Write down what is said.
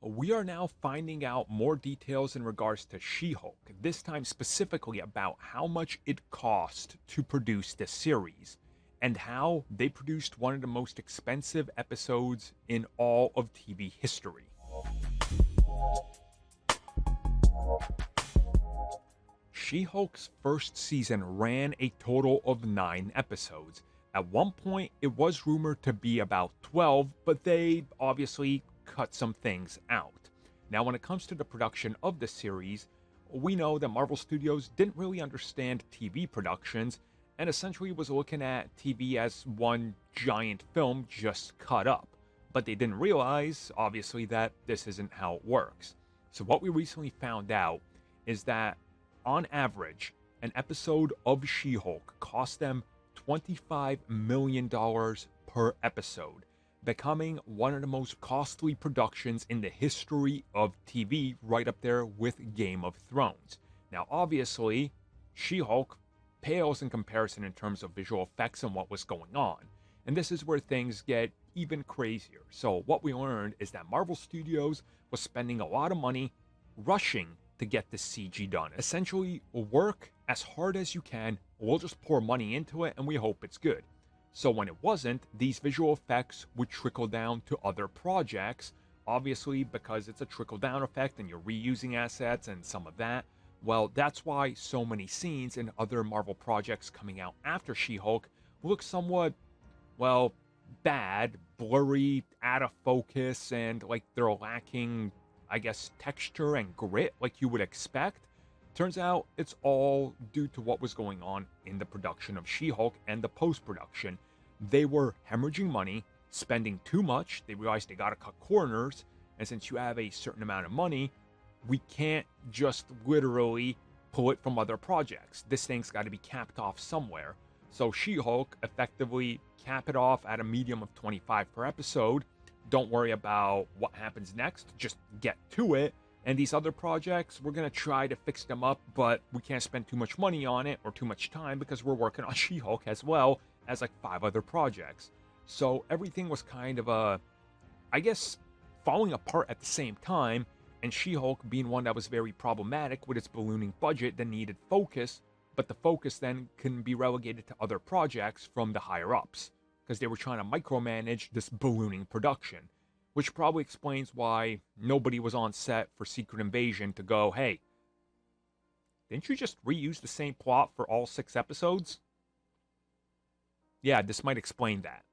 We are now finding out more details in regards to She-Hulk, this time specifically about how much it cost to produce this series, and how they produced one of the most expensive episodes in all of TV history. She-Hulk's first season ran a total of 9 episodes. At one point, it was rumored to be about 12, but they obviously cut some things out. Now, when it comes to the production of the series, we know that Marvel Studios didn't really understand TV productions and essentially was looking at TV as one giant film just cut up. But they didn't realize, obviously, that this isn't how it works. So, what we recently found out is that on average, an episode of She-Hulk cost them $25 million per episode, becoming one of the most costly productions in the history of TV, right up there with Game of Thrones. Now, obviously, She-Hulk pales in comparison in terms of visual effects and what was going on. And this is where things get even crazier. So what we learned is that Marvel Studios was spending a lot of money rushing to get the CG done. Essentially, work as hard as you can, we'll just pour money into it and we hope it's good. So when it wasn't, these visual effects would trickle down to other projects, obviously because it's a trickle down effect and you're reusing assets and some of that. Well, that's why so many scenes in other Marvel projects coming out after She-Hulk look somewhat, well, bad, blurry, out of focus, and like they're lacking, I guess, texture and grit like you would expect. Turns out it's all due to what was going on in the production of She-Hulk and the post-production. They were hemorrhaging money, spending too much. They realized they gotta cut corners, and since you have a certain amount of money, we can't just literally pull it from other projects. This thing's got to be capped off somewhere. So She-Hulk effectively cap it off at a medium of 25 per episode. Don't worry about what happens next, just get to it. And these other projects, we're going to try to fix them up, but we can't spend too much money on it or too much time because we're working on She-Hulk as well as like 5 other projects. So everything was kind of I guess, falling apart at the same time, and She-Hulk being one that was very problematic with its ballooning budget that needed focus, but the focus then couldn't be relegated to other projects from the higher-ups, because they were trying to micromanage this ballooning production, which probably explains why nobody was on set for Secret Invasion to go, hey, didn't you just reuse the same plot for all 6 episodes? Yeah, this might explain that.